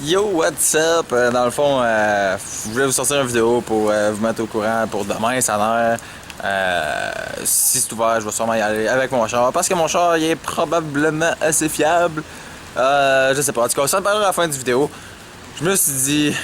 Yo, what's up? Dans le fond, je voulais vous sortir une vidéo pour vous mettre au courant pour demain, ça a l'air. Si c'est ouvert, je vais sûrement y aller avec mon char parce que mon char il est probablement assez fiable. Je sais pas, en tout cas, ça me parlera à la fin de la vidéo. Je me suis dit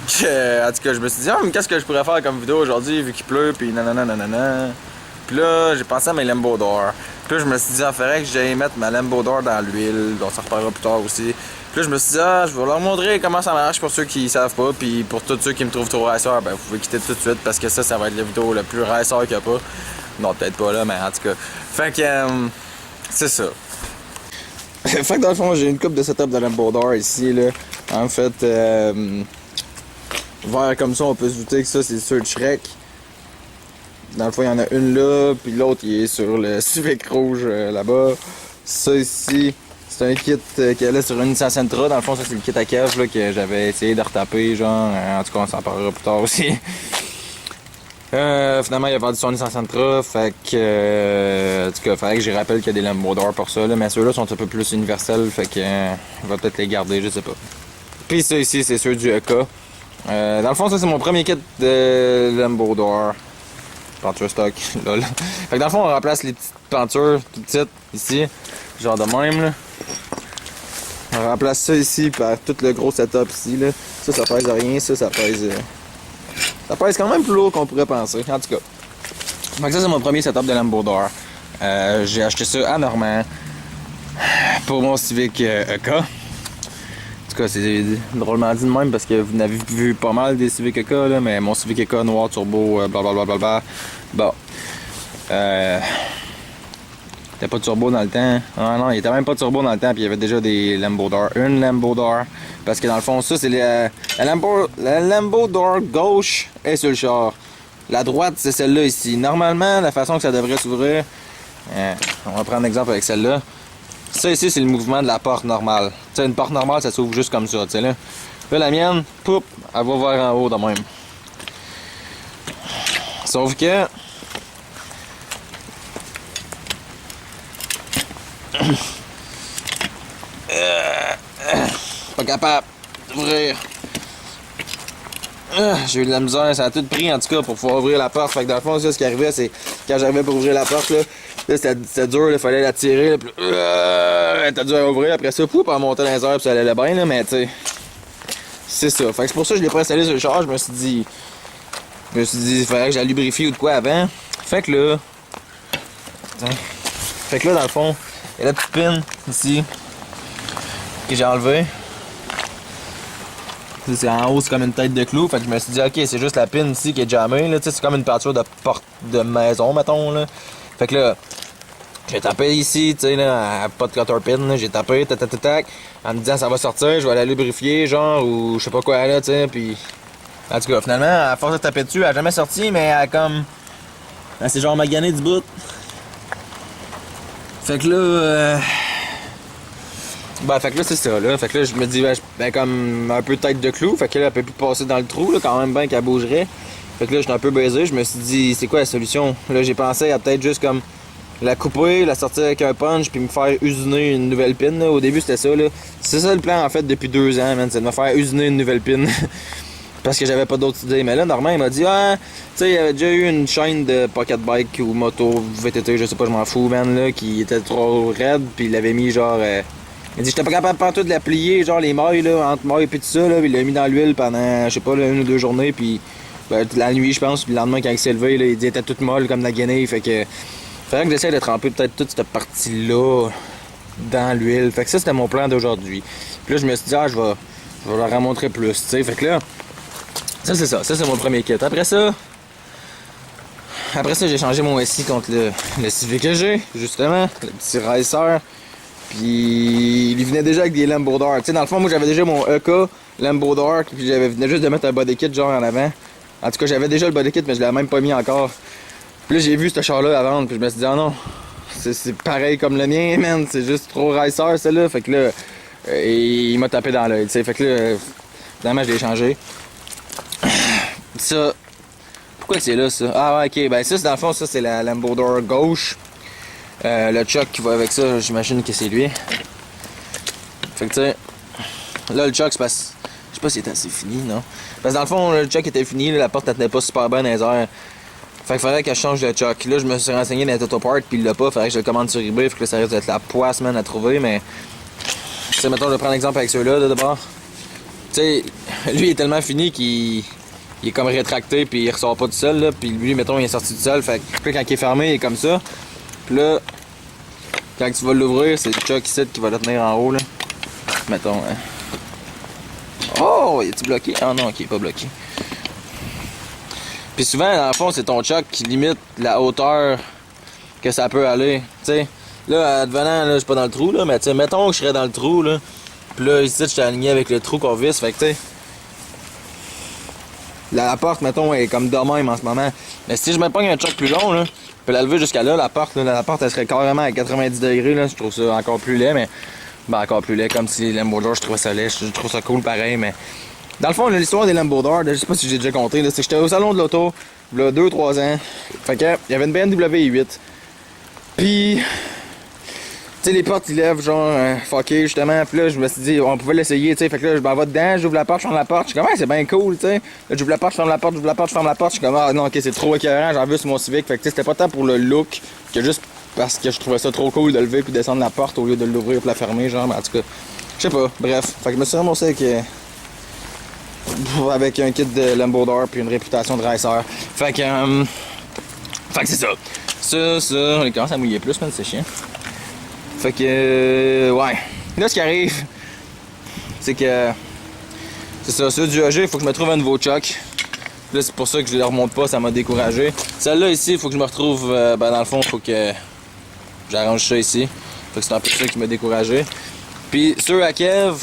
que, en tout cas, je me suis dit, mais qu'est-ce que je pourrais faire comme vidéo aujourd'hui vu qu'il pleut, puis nanana nanana. Puis là, j'ai pensé à mes Lambo d'or. Puis là, je me suis dit, il faudrait que j'aille mettre ma Lambo d'or dans l'huile, donc ça reparlera plus tard aussi. Puis là, je me suis dit, je vais leur montrer comment ça marche pour ceux qui savent pas. Puis pour tous ceux qui me trouvent trop racer, ben, vous pouvez quitter tout de suite parce que ça va être la vidéo le plus racer qu'il n'y a pas. Non, peut-être pas là, mais en tout cas. Fait que, c'est ça. Fait que dans le fond, j'ai une coupe de setup de Lambo d'or ici, là. En fait, vert comme ça, on peut se douter que ça, c'est sur le Shrek. Dans le fond, il y en a une là, puis l'autre, il est sur le Civic rouge là-bas. Ça ici, c'est un kit qui allait sur une Nissan Sentra. Dans le fond, ça, c'est le kit à cave là, que j'avais essayé de retaper, genre. En tout cas, on s'en parlera plus tard aussi. Finalement, il a vendu son Nissan Sentra, fait que... en tout cas, fallait que j'y rappelle qu'il y a des Lambo d'or pour ça, là. Mais ceux-là sont un peu plus universels, fait que... on va peut-être les garder, je sais pas. Puis ça ici, c'est ceux du EK. Dans le fond, ça, c'est mon premier kit de Lambo d'or. Peinture stock, lol. Fait que dans le fond, on remplace les petites peintures tout petites ici, genre de même là. On remplace ça ici par tout le gros setup ici là. Ça pèse rien, ça pèse. Ça pèse quand même plus lourd qu'on pourrait penser, en tout cas. Fait que ça, c'est mon premier setup de Lambo d'or. J'ai acheté ça à Normand pour mon Civic EK. En tout cas, c'est drôlement dit de même parce que vous n'avez vu pas mal des Civic EK là, mais mon Civic EK noir turbo, blablabla. Bon. Il était pas de turbo dans le temps. Non, il était même pas de turbo dans le temps, puis il y avait déjà des Lambo d'or. Une Lambo d'or. Parce que dans le fond, ça, c'est la Lambo d'or gauche est sur le char. La droite, c'est celle-là ici. Normalement, la façon que ça devrait s'ouvrir, on va prendre un exemple avec celle-là. Ça ici, c'est le mouvement de la porte normale. Tu sais, une porte normale, ça s'ouvre juste comme ça, tu sais là. Là, la mienne, poup, elle va vers en haut de même. Sauf que... pas capable d'ouvrir. J'ai eu de la misère, ça a tout pris en tout cas pour pouvoir ouvrir la porte. Fait que dans le fond, ça, ce qui arrivait, c'est quand j'arrivais pour ouvrir la porte, là c'était dur, il fallait la tirer, là, puis t'as dû à ouvrir, après ça, poup, elle montait dans les airs, puis ça allait bien, là, mais tu sais, c'est ça. Fait que c'est pour ça que je l'ai pas installé sur le char, je me suis dit, il fallait que je la lubrifie ou de quoi avant. Fait que là, dans le fond, il y a la petite pin ici, que j'ai enlevée. C'est en haut, c'est comme une tête de clou. Fait que je me suis dit, ok, c'est juste la pin ici qui est jammée. Là, c'est comme une peinture de porte de maison, mettons. Là. Fait que là, j'ai tapé ici, tu sais, là, pas de cutter pin. J'ai tapé, tac, en me disant, ça va sortir, je vais la lubrifier, genre, ou je sais pas quoi, là, tu sais. Puis, en tout cas, finalement, à force de taper dessus, elle a jamais sorti, mais elle a comme. Elle s'est genre maganée du bout. Fait que là, fait que là, c'est ça, là. Fait que là, je me dis, comme un peu tête de clou. Fait que là, elle peut plus passer dans le trou, là, quand même bien qu'elle bougerait. Fait que là, j'étais un peu baisé. Je me suis dit, c'est quoi la solution? Là, j'ai pensé à peut-être juste comme la couper, la sortir avec un punch, puis me faire usiner une nouvelle pin, là. Au début, c'était ça, là. C'est ça le plan, en fait, depuis 2 ans, man. C'est de me faire usiner une nouvelle pin. Parce que j'avais pas d'autres idées. Mais là, Normand, il m'a dit, tu sais, il y avait déjà eu une chaîne de pocket bike ou moto, VTT, je sais pas, je m'en fous, man, là, qui était trop raide, puis il l'avait mis, genre. Il dit j'étais pas capable de la plier, genre les mailles là, entre mailles et tout ça, là, il l'a mis dans l'huile pendant, je sais pas, là, 1 ou 2 journées, puis la nuit je pense, puis le lendemain quand il s'est levé, là, il dit était toute molle comme la guenille, fait que fallait que j'essaie de tremper peut-être toute cette partie-là dans l'huile, fait que ça c'était mon plan d'aujourd'hui. Puis là je me suis dit je vais leur en montrer plus, tu sais, fait que là, ça c'est ça, c'est mon premier kit. Après ça, j'ai changé mon SI contre le Civic que j'ai, justement, le petit racer. Puis il venait déjà avec des Lambo d'or. Tu sais, dans le fond, moi j'avais déjà mon EK Lambo d'or, puis j'avais venais juste de mettre un body kit genre en avant. En tout cas, j'avais déjà le body kit, mais je l'avais même pas mis encore. Puis là, j'ai vu ce char-là à vendre, puis je me suis dit, non, c'est pareil comme le mien, man, c'est juste trop racer, celle-là. Fait que là, il m'a tapé dans l'œil, tu sais. Fait que là, finalement, je l'ai changé. Ça, pourquoi c'est là, ça? Ah ouais, ok, ben ça, dans le fond, ça, c'est la Lambo d'or gauche. Le Chuck qui va avec ça, j'imagine que c'est lui. Fait que tu sais, là, le choc, c'est parce... Je sais pas s'il était assez fini, non? Parce que dans le fond, le choc était fini, là, la porte, elle tenait pas super bien dans les airs. Fait qu'il fallait que je change de choc. Là, je me suis renseigné dans les Autopart, puis il l'a pas. Fallait que je le commande sur eBay, fait que là, ça risque d'être la poisse, man, à trouver, mais... Tu sais, mettons, je vais prendre l'exemple avec ceux-là, là, d'abord. Tu sais, lui, il est tellement fini qu'il est comme rétracté, puis il ressort pas tout seul, là. Puis lui, mettons, il est sorti tout seul. Fait que quand il est fermé, il est comme ça. Puis là, quand tu vas l'ouvrir, c'est le choc ici qui va le tenir en haut, là. Mettons, hein. Oh, est-tu bloqué? Ah non, ok, il est pas bloqué. Puis souvent, dans le fond, c'est ton choc qui limite la hauteur que ça peut aller. Tu sais, là, advenant, là, je suis pas dans le trou, là, mais tu sais, mettons que je serais dans le trou, là. Puis là, ici, je suis aligné avec le trou qu'on visse, fait que tu sais. La porte, mettons, est comme de même en ce moment. Mais si je me pogne un choc plus long, là, je peux la lever jusqu'à là, la porte, elle serait carrément à 90 degrés, là. Je trouve ça encore plus laid, mais. Ben, encore plus laid, comme si les Lambo-Door, je trouvais ça laid, je trouve ça cool pareil, mais. Dans le fond, l'histoire des Lambo-Door, je sais pas si j'ai déjà compté, c'est que j'étais au salon de l'auto, il y a 2-3 ans. Fait que, il y avait une BMW i8. Puis. Tu sais, les portes, ils lèvent, genre, fucké, justement. Puis là, je me suis dit, on pouvait l'essayer, tu sais. Fait que là, je m'en vais dedans, j'ouvre la porte, je ferme la porte. Je suis comme, c'est bien cool, tu sais. Là, j'ouvre la porte, je ferme la porte, j'ouvre la porte, je ferme la porte. Je suis comme, ah non, ok, c'est trop écœurant, j'en veux sur mon Civic. Fait que, tu sais, c'était pas tant pour le look que juste parce que je trouvais ça trop cool de lever puis descendre la porte au lieu de l'ouvrir puis la fermer, genre. Mais en tout cas, je sais pas. Bref. Fait que je me suis ramassé avec un kit de Lambo-Door puis une réputation de racer. Fait que c'est ça. Ça, on commence à mouiller plus, man, c'est chiant. Fait que, ouais. Là, ce qui arrive, c'est que, c'est ça, ceux du AG, il faut que je me trouve un nouveau choc. Là, c'est pour ça que je les remonte pas, ça m'a découragé. Celle-là, ici, il faut que je me retrouve, ben, dans le fond, il faut que j'arrange ça ici. Fait que c'est un peu ça qui m'a découragé. Puis, ceux à Kev,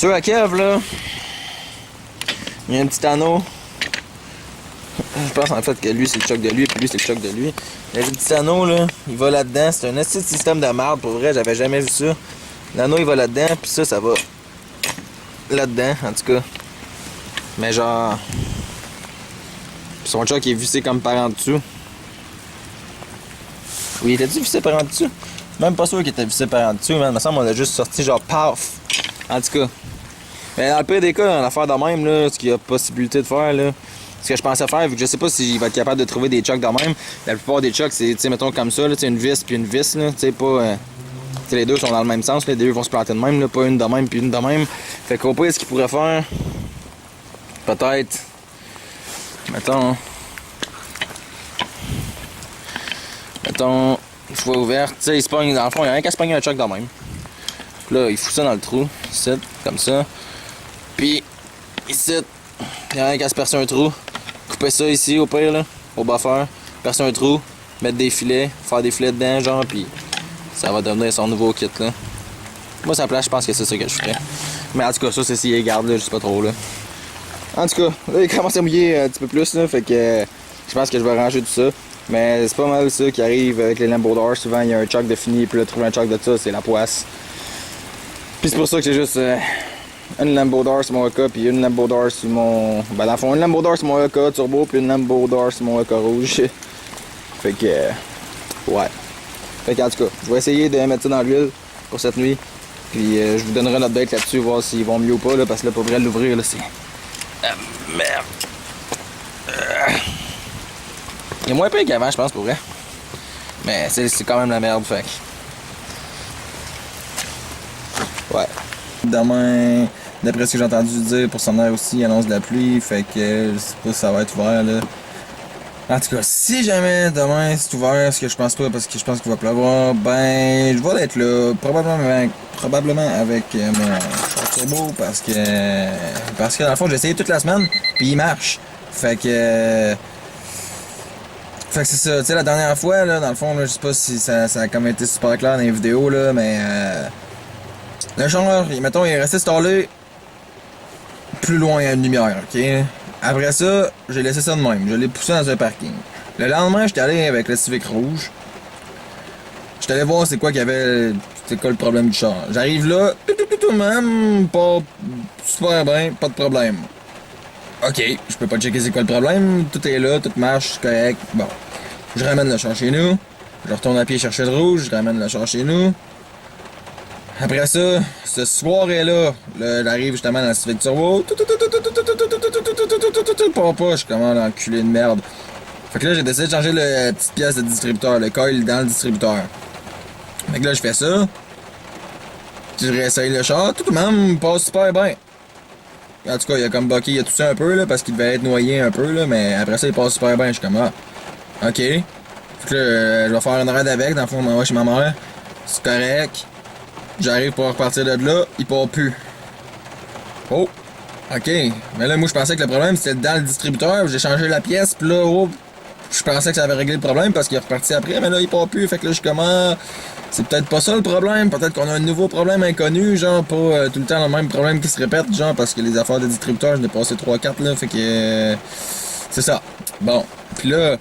là, il y a un petit anneau. Je pense en fait que lui c'est le choc de lui, puis lui c'est le choc de lui. Le petit anneau là, il va là-dedans. C'est un petit système de marde, pour vrai, j'avais jamais vu ça. L'anneau il va là-dedans, puis ça va là-dedans, en tout cas. Mais genre. Puis son choc est vissé comme par en dessous. Oui, était-tu vissé par en dessous? Même pas sûr qu'il était vissé par en dessous, man. Il me semble qu'on a juste sorti genre paf. En tout cas. Mais dans le pire des cas, dans l'affaire de même, là, ce qu'il y a possibilité de faire, là. Ce que je pensais faire, vu que je sais pas s'il va être capable de trouver des chocs de même. La plupart des chocs, c'est, tu sais, mettons comme ça, là, une vis puis une vis, là, tu sais, pas... tu sais, les deux sont dans le même sens, les deux vont se planter de même, là, pas une de même puis une de même. Fait qu'au pire, ce qu'il pourrait faire, peut-être, mettons, une fois ouverte, tu sais, il se pogne, dans le fond, il y a rien qu'à se pogner un choc de même. Là, il fout ça dans le trou, ici, comme ça. Puis, ici, il y a rien qu'à se percer un trou. Couper ça ici, au pire, là, au buffer. Percer un trou, mettre des filets, faire des filets dedans, genre, puis ça va devenir son nouveau kit, là. Moi, ça place, je pense que c'est ça que je ferais. Mais en tout cas, ça, c'est s'il garde, là, je sais pas trop, là. En tout cas, là, il commence à mouiller un petit peu plus, là, fait que je pense que je vais ranger tout ça. Mais c'est pas mal ça qui arrive avec les Lambo-Door. Souvent, il y a un choc de fini, puis là, trouver un choc de ça, c'est la poisse. Puis c'est pour ça que j'ai juste une Lambo-Door sur mon AK, puis une Lambo-Door sur mon... Ben dans le fond, une Lambo-Door sur mon AK turbo, puis une Lambo-Door sur mon AK rouge. Fait que... ouais. Fait qu'en tout cas, je vais essayer de mettre ça dans l'huile pour cette nuit. Puis je vous donnerai un update là-dessus, voir s'ils vont mieux ou pas, là, parce que là, pour vrai, l'ouvrir, là, c'est... merde! Il est moins pire qu'avant, je pense, pour vrai. Mais c'est quand même la merde, fait que... ouais. Demain, d'après ce que j'ai entendu dire, pour son air aussi, il annonce de la pluie, fait que je sais pas si ça va être ouvert, là. En tout cas, si jamais demain c'est ouvert, ce que je pense pas, parce que je pense qu'il va pleuvoir, ben, je vais être là, probablement avec mon char turbo, parce que dans le fond, j'ai essayé toute la semaine, puis il marche. Fait que c'est ça, tu sais, la dernière fois, là, dans le fond, là, je sais pas si ça a comme été super clair dans les vidéos, là, mais le char, mettons, il est resté stallé plus loin à une lumière, ok? Après ça, j'ai laissé ça de même, je l'ai poussé dans un parking. Le lendemain, j'étais allé avec le Civic rouge. J'étais allé voir c'est quoi le problème du char. J'arrive là, tout même, pas super bien, pas de problème. Ok, je peux pas checker c'est quoi le problème, tout est là, tout marche, c'est correct. Bon, je ramène le char chez nous, je retourne à pied chercher le rouge, je ramène le char chez nous. après ça, ce soir-là, là, j'arrive justement dans le civic turbo. Pas, je suis comme un enculé de merde. Fait que là, j'ai décidé de changer la petite pièce de distributeur, le coil dans le distributeur. Fait que là, je fais ça. Puis je réessaye le char, tout le monde passe super bien. En tout cas, il a comme bucké, il a toussé un peu, là, parce qu'il devait être noyé un peu, là, mais après ça, il passe super bien. Je suis comme, ah, ok. Fait que là, je vais faire une raid avec, dans le fond, on m'en va chez ma mère. C'est correct. J'arrive pour repartir de là, il part plus. Oh, ok. Mais là, moi, je pensais que le problème, c'était dans le distributeur. J'ai changé la pièce, puis là, oh, je pensais que ça avait réglé le problème parce qu'il est reparti après, mais là, il part plus. Fait que là, je commence. C'est peut-être pas ça le problème. Peut-être qu'on a un nouveau problème inconnu, genre, pas tout le temps le même problème qui se répète, genre, parce que les affaires de distributeur, je l'ai passé 3-4, là. Fait que. C'est ça. Bon. Puis là.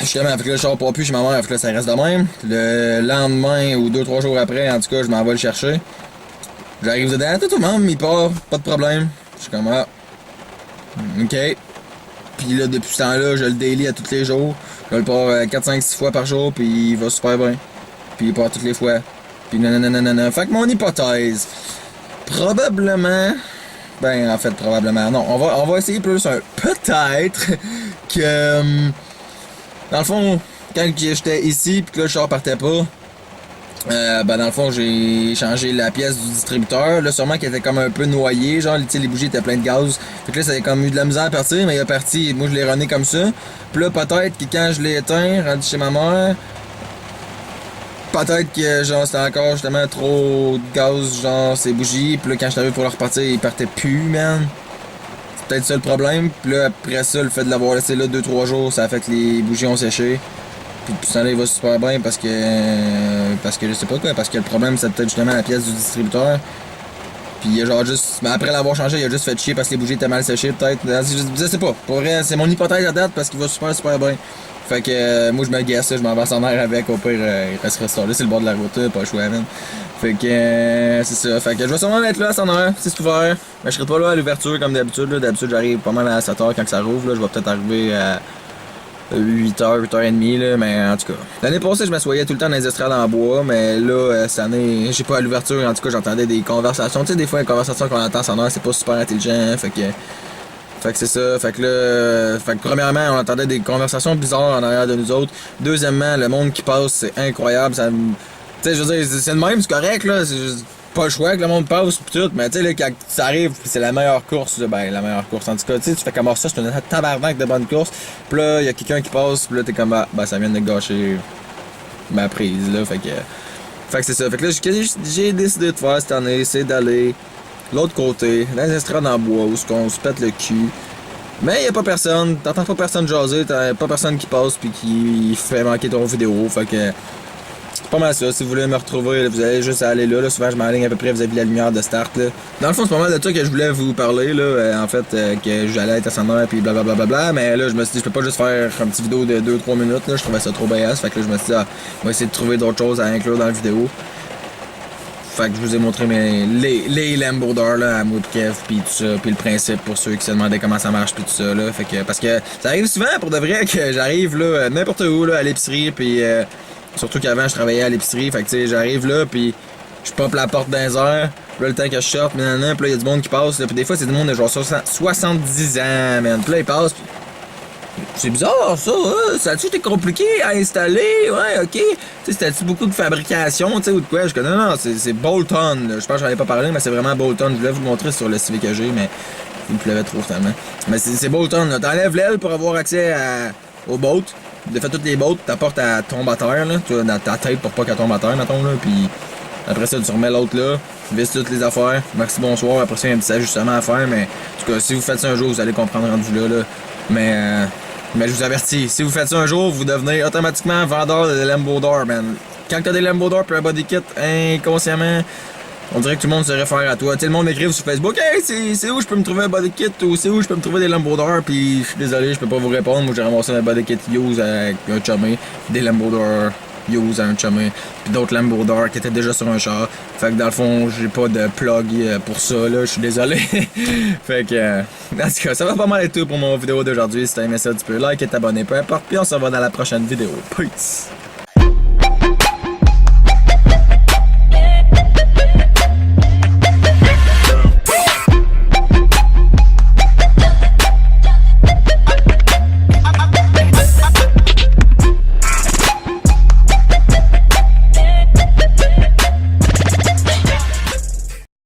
Justement, fait que là, je sors pas plus chez ma mère, fait que là, ça reste de même. Le lendemain ou 2-3 jours après, en tout cas, je m'en vais le chercher. J'arrive dedans, tout le monde, il part, pas de problème. Je suis comme, ah. Ok. Puis là, depuis ce temps-là, je le daily à tous les jours. Je le pars 4-5-6 fois par jour, puis il va super bien. Puis il part toutes les fois. Puis nanana. Fait que mon hypothèse, probablement... Ben, en fait, probablement. Non, on va essayer plus un peut-être que... Dans le fond, quand j'étais ici, puis que là, le char partait pas... ben dans le fond j'ai changé la pièce du distributeur, là sûrement qu'il était comme un peu noyé, genre les bougies étaient pleines de gaz, fait que là ça a comme eu de la misère à partir, mais il est parti, moi je l'ai runné comme ça, puis là peut-être que quand je l'ai éteint, rendu chez ma mère, peut-être que genre c'était encore justement trop de gaz, genre ces bougies, puis là quand je t'avais pour le repartir, il partait plus, man. C'est peut-être ça le problème, puis là après ça, le fait de l'avoir laissé là 2-3 jours, ça a fait que les bougies ont séché. Puis ça là il va super bien parce que je sais pas quoi, parce que le problème c'est peut-être justement la pièce du distributeur. Puis il a genre juste. Mais après l'avoir changé, il a juste fait chier parce que les bougies étaient mal séchées peut-être. Je sais pas. Pour vrai, c'est mon hypothèse à date parce qu'il va super bien. Fait que moi je me gasse ça, je m'en vais à son air avec, au pire il restera ça là, c'est le bord de la route, pas le choix, man. Fait que c'est ça. Fait que je vais sûrement être là à son heure, si c'est ouvert. Mais je serai pas là à l'ouverture comme d'habitude. D'habitude j'arrive pas mal à 7h quand ça rouvre, là. Je vais peut-être arriver à 8h, 8h30, là, mais en tout cas. L'année passée, je m'assoyais tout le temps dans les estrades en bois, mais là, cette année, j'ai pas à l'ouverture, en tout cas, j'entendais des conversations. Tu sais, des fois, les conversations qu'on entend sans heure, c'est pas super intelligent, fait que c'est ça, fait que premièrement, on entendait des conversations bizarres en arrière de nous autres. Deuxièmement, le monde qui passe, c'est incroyable, ça me... Tu sais, je veux dire, c'est le même, c'est correct, là, c'est juste pas le choix que le monde passe pis tout, mais tu sais, là, quand ça arrive, c'est la meilleure course, là, ben, la meilleure course. En tout cas, tu sais, tu fais comme ça, c'est une tabarnak de bonne course, pis là, y a quelqu'un qui passe, pis là, t'es comme, ah, ben, ça vient de gâcher ma prise, là, fait que c'est ça. Fait que là, j'ai décidé de faire cette année, c'est d'aller l'autre côté, dans les estrades en bois, où on se pète le cul. Mais y a pas personne, t'entends pas personne jaser, t'as pas personne qui passe pis qui fait manquer ton vidéo, fait que c'est pas mal ça. Si vous voulez me retrouver, là, vous allez juste aller là. Souvent, je m'aligne à peu près vis-à-vis de la lumière de start. Là. Dans le fond, c'est pas mal de ça que je voulais vous parler. Là. En fait, que j'allais être à son heure, puis blablabla. Mais là, je me suis dit, je peux pas juste faire une petite vidéo de 2-3 minutes. Là. Je trouvais ça trop badass. Fait que là, je me suis dit, on va essayer de trouver d'autres choses à inclure dans la vidéo. Fait que je vous ai montré les Lambourdeurs là, à moi pis Kev, pis tout ça, pis le principe pour ceux qui se demandaient comment ça marche pis tout ça là. Fait que parce que ça arrive souvent pour de vrai que j'arrive là n'importe où là à l'épicerie pis surtout qu'avant je travaillais à l'épicerie, fait que tu sais j'arrive là pis je pop la porte dans les airs, pis là le temps que je sorte, pis là y a du monde qui passe, là, pis des fois c'est du monde de genre 70 ans, man. Pis là ils passent pis c'est bizarre ça, hein? Ça a-tu été compliqué à installer? Ouais, ok. Tu sais, c'était-tu beaucoup de fabrication, tu sais, ou de quoi? Je connais, non, c'est Bolton, là. Je pense que j'en avais pas parlé, mais c'est vraiment Bolton. Je voulais vous le montrer sur le Civic que j'ai, mais il pleuvait trop finalement. Mais c'est Bolton, là. T'enlèves l'aile pour avoir accès aux boats. De fait, toutes les boats, ta porte elle tombe à terre, là. Tu vois, dans ta tête pour pas qu'elle tombe à terre, mettons, là. Puis après ça, tu remets l'autre là, tu vises toutes les affaires. Merci, bonsoir. Après ça, il y a un petit ajustement à faire, mais en tout cas, si vous faites ça un jour, vous allez comprendre rendu là. Mais je vous avertis, si vous faites ça un jour, vous devenez automatiquement vendeur de Lambourdeurs, man. Quand t'as des Lambourdeurs puis un body kit, inconsciemment, on dirait que tout le monde se réfère à toi. Tu sais, le monde m'écrive sur Facebook, hey, c'est où je peux me trouver un body kit ou c'est où je peux me trouver des Lambourdeurs, puis je suis désolé, je peux pas vous répondre. Moi, j'ai ramassé un body kit use avec un chumé, des Lambourdeurs use à un chumé, puis d'autres Lambourdeurs qui étaient déjà sur un char. Fait que dans le fond, j'ai pas de plug pour ça, là, je suis désolé. Fait que, en tout cas, ça va pas mal être tout pour mon vidéo d'aujourd'hui. Si t'as aimé ça, tu peux like et t'abonner, peu importe, puis on se revoit dans la prochaine vidéo. Peace!